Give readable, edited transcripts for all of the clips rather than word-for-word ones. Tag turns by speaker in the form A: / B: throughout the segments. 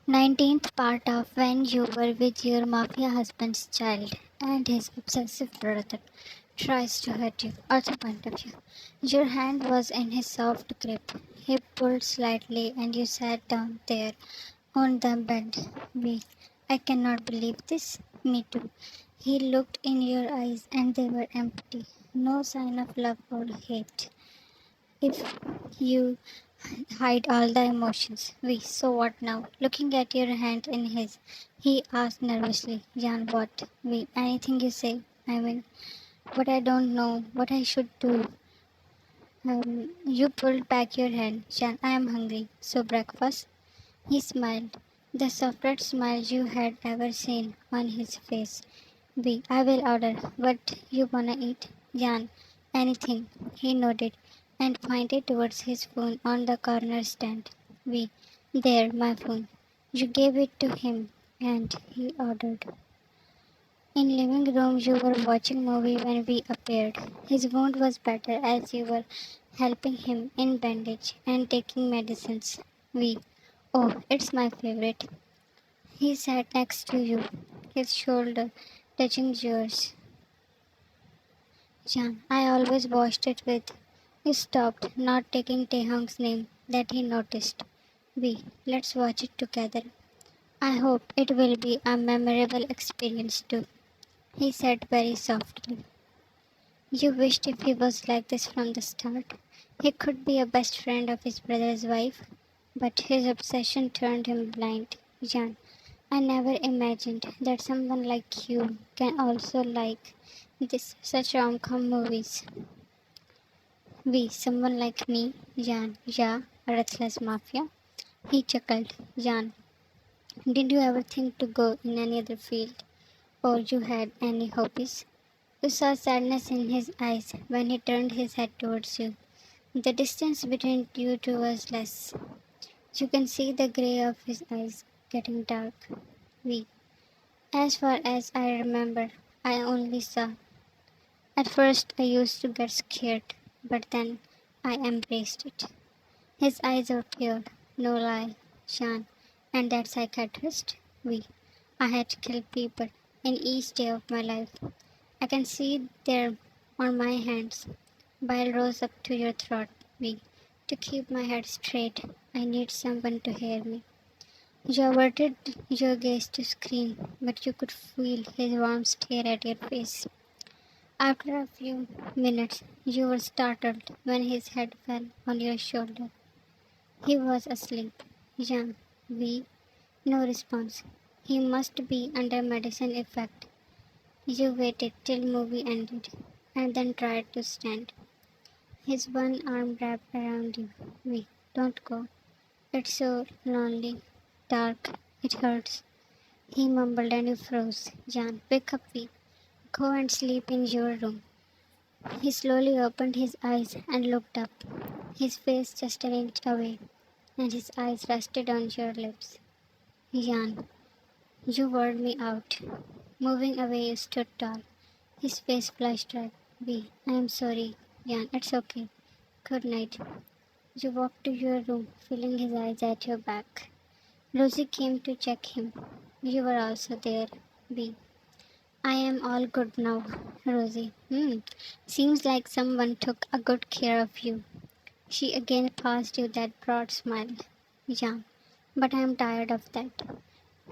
A: 19th part of when you were with your mafia husband's child and his obsessive brother tries to hurt you. Also point of view. Your hand was in his soft grip. He pulled slightly and you sat down there on the bed. We I cannot believe this. Me too. He looked in your eyes and they were empty. No sign of love or hate. If you hide all the emotions. So what now? Looking at your hand in his, he asked nervously, Jan, what? Anything you say. I mean, but I don't know what I should do. You pulled back your hand. Jan, I am hungry. So breakfast? He smiled. The softest smile you had ever seen on his face. I will order. What you wanna eat? Jan, anything. He nodded and pointed towards his phone on the corner stand. There, my phone. You gave it to him and he ordered. In living room you were watching movie when we appeared. His wound was better as you were helping him in bandage and taking medicines. We Oh, it's my favorite. He sat next to you, his shoulder touching yours. Jan, I always watched it with. He stopped, not taking taehyungff's name that he noticed. Let's watch it together. I hope it will be a memorable experience too, he said very softly. You wished if he was like this from the start. He could be a best friend of his brother's wife, but his obsession turned him blind. Jan, I never imagined that someone like you can also like this such rom-com movies. Someone like me, Jan, yeah, a Rathless Mafia. He chuckled. Jan, did you ever think to go in any other field? Or you had any hobbies? You saw sadness in his eyes when he turned his head towards you. The distance between you two was less. You can see the grey of his eyes getting dark. We. As far as I remember, I only saw. At first, I used to get scared, but then I embraced it. His eyes are pure, no lie, Sean. And that psychiatrist? I had killed people in each day of my life. I can see it there on my hands. Bile rose up to your throat. To keep my head straight, I need someone to hear me. You averted your gaze to scream, but you could feel his warm stare at your face. After a few minutes, you were startled when his head fell on your shoulder. He was asleep. Young. We. No response. He must be under medicine effect. You waited till movie ended, and then tried to stand. His one arm wrapped around you. Don't go. It's so lonely, dark, it hurts. He mumbled and you froze. Jan, wake up, Go and sleep in your room. He slowly opened his eyes and looked up, his face just an inch away, and his eyes rested on your lips. Jan, you wore me out. Moving away, you stood tall, his face flushed red. I am sorry, Jan, it's okay. Good night. You walked to your room, feeling his eyes at your back. Rosie came to check him. You were also there, B. I am all good now, Rosie. Seems like someone took a good care of you. She again passed you that broad smile. Yeah, but I am tired of that.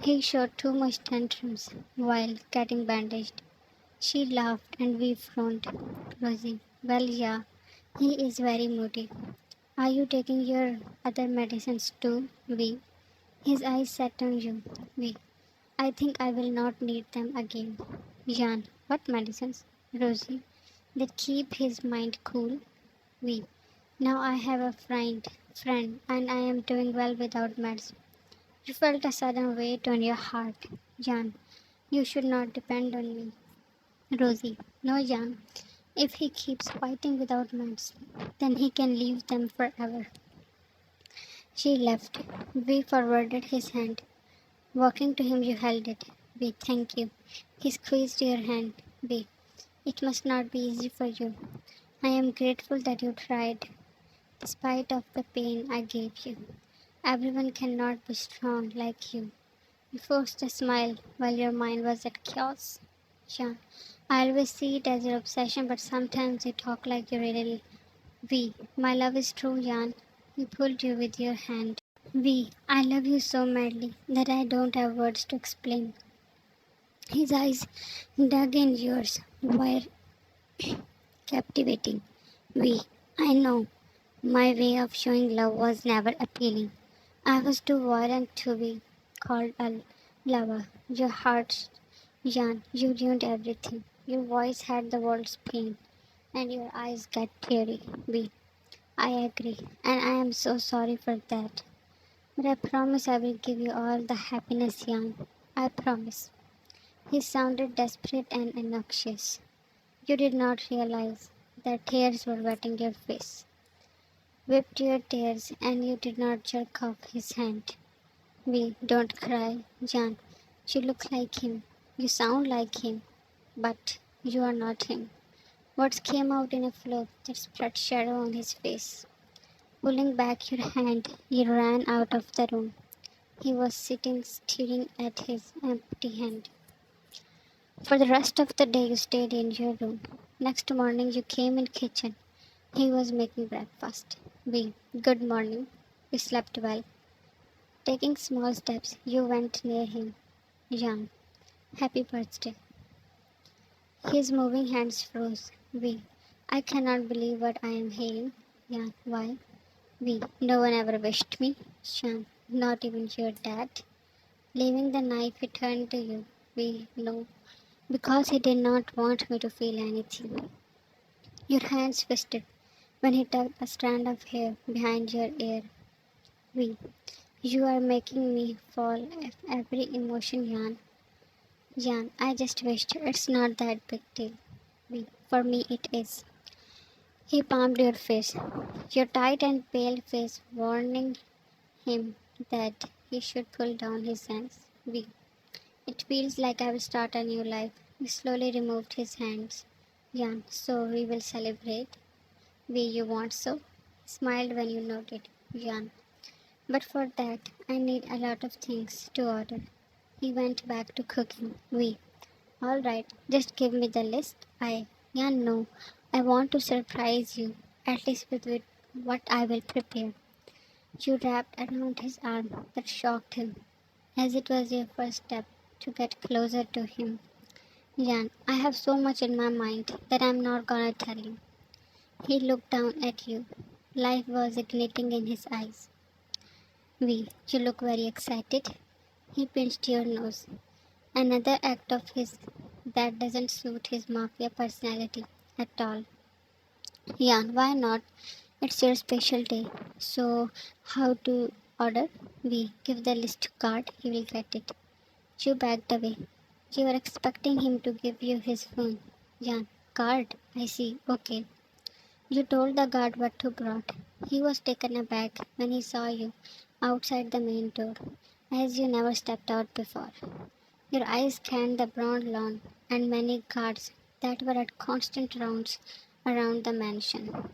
A: He showed too much tantrums while getting bandaged. She laughed and we frowned. Rosie, well, yeah, he is very moody. Are you taking your other medicines too? His eyes set on you. I think I will not need them again. Jan, what medicines? Rosie, that keep his mind cool. We. Now I have a friend, and I am doing well without meds. You felt a sudden weight on your heart. Jan, you should not depend on me. Rosie, no, Jan. If he keeps fighting without meds, then he can leave them forever. She left. We forwarded his hand. Walking to him, you held it. Thank you. He squeezed your hand. It must not be easy for you. I am grateful that you tried, despite of the pain I gave you. Everyone cannot be strong like you. You forced a smile while your mind was at chaos. Yeah, I always see it as your obsession, but sometimes you talk like you really. My love is true, Jan. He pulled you with your hand. I love you so madly that I don't have words to explain. His eyes dug in yours were captivating. I know my way of showing love was never appealing. I was too violent to be called a lover. Your heart, Jan, you ruined everything. Your voice had the world's pain, and your eyes got teary. I agree, and I am so sorry for that. But I promise I will give you all the happiness, Jan. I promise. He sounded desperate and anxious. You did not realize that tears were wetting your face. Whipped your tears, and you did not jerk off his hand. Don't cry, Jan. You look like him. You sound like him. But you are not him. Words came out in a flow that spread shadow on his face. Pulling back your hand, he ran out of the room. He was sitting staring at his empty hand. For the rest of the day you stayed in your room. Next morning you came in kitchen. He was making breakfast. Good morning. You slept well. Taking small steps, you went near him. Jan, happy birthday. His moving hands froze. I cannot believe what I am hearing. Jan, why? No one ever wished me. Jan, not even your dad. Leaving the knife, he turned to you. No, because he did not want me to feel anything. Your hands twisted when he tugged a strand of hair behind your ear. We, you are making me fall at every emotion, Jan. Jan, I just wished it's not that big deal. For me it is. He palmed your face, your tight and pale face, warning him that he should pull down his hands. It feels like I will start a new life. He slowly removed his hands. Jan, so we will celebrate. You want so? Smiled when you noted. Jan, but for that, I need a lot of things to order. He went back to cooking. Alright, just give me the list. No, I want to surprise you, at least with what I will prepare. You wrapped around his arm that shocked him, as it was your first step to get closer to him. Jan, I have so much in my mind that I'm not gonna tell you. He looked down at you. Life was igniting in his eyes. You look very excited. He pinched your nose. Another act of his that doesn't suit his mafia personality at all. Jan, why not? It's your special day. So, how to order? Give the list card, he will get it. You backed away. You were expecting him to give you his phone. Jan, card? I see. Okay. You told the guard what to brought. He was taken aback when he saw you outside the main door, as you never stepped out before. Your eyes scanned the brown lawn and many guards that were at constant rounds around the mansion.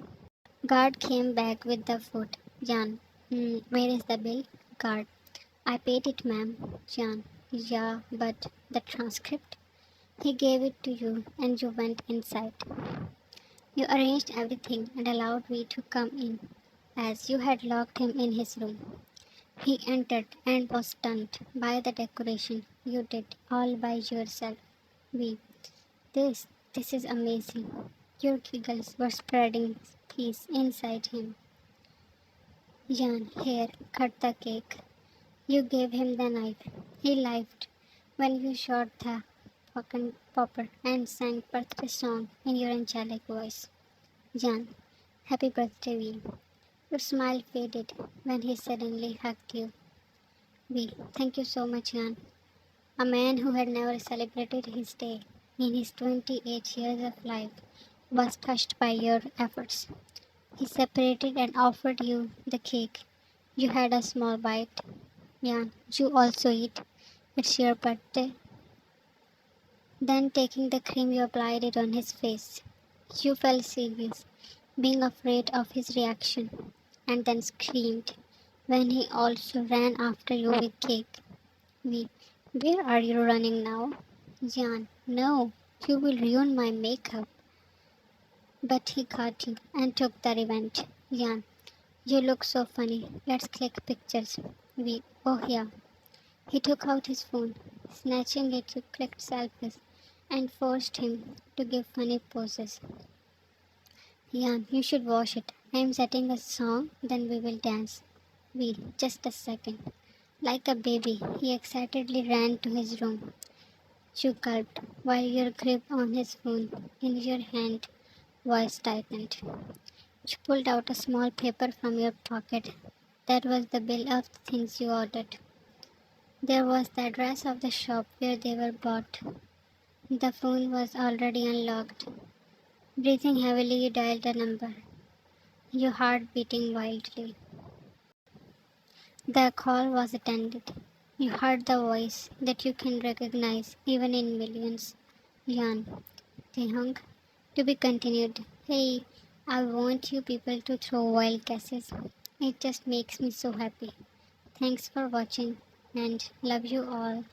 A: Guard came back with the food. Jan, where is the bill? Guard, I paid it, ma'am. Jan, yeah, but the transcript? He gave it to you and you went inside. You arranged everything and allowed me to come in, as you had locked him in his room. He entered and was stunned by the decoration you did all by yourself. We, this is amazing. Your giggles were spreading peace inside him. Jan, here, cut the cake. You gave him the knife. He laughed when you shot the fucking popper and sang birthday song in your angelic voice. Jan, happy birthday, V. Your smile faded when he suddenly hugged you. Thank you so much, Jan. A man who had never celebrated his day in his 28 years of life was touched by your efforts. He separated and offered you the cake. You had a small bite. Jan, you also eat. It's your birthday. Then, taking the cream, you applied it on his face. You felt serious, being afraid of his reaction, and then screamed. when he also ran after you with cake. We, where are you running now? Jan, no, you will ruin my makeup. But he caught you and took the revenge. Jan, you look so funny. Let's click pictures. We, oh yeah. He took out his phone, snatching it to click selfies, and forced him to give funny poses. Jan, you should watch it. I am setting a song, then we will dance. We, just a second. Like a baby, he excitedly ran to his room. You gulped while your grip on his phone in your hand was tightened. You pulled out a small paper from your pocket. That was the bill of the things you ordered. There was the address of the shop where they were bought. The phone was already unlocked. Breathing heavily, you dialed a number, your heart beating wildly. The call was attended. You heard the voice that you can recognize even in millions. Jan, taehyungff, to be continued. Hey, I want you people to throw wild guesses. It just makes me so happy. Thanks for watching and love you all.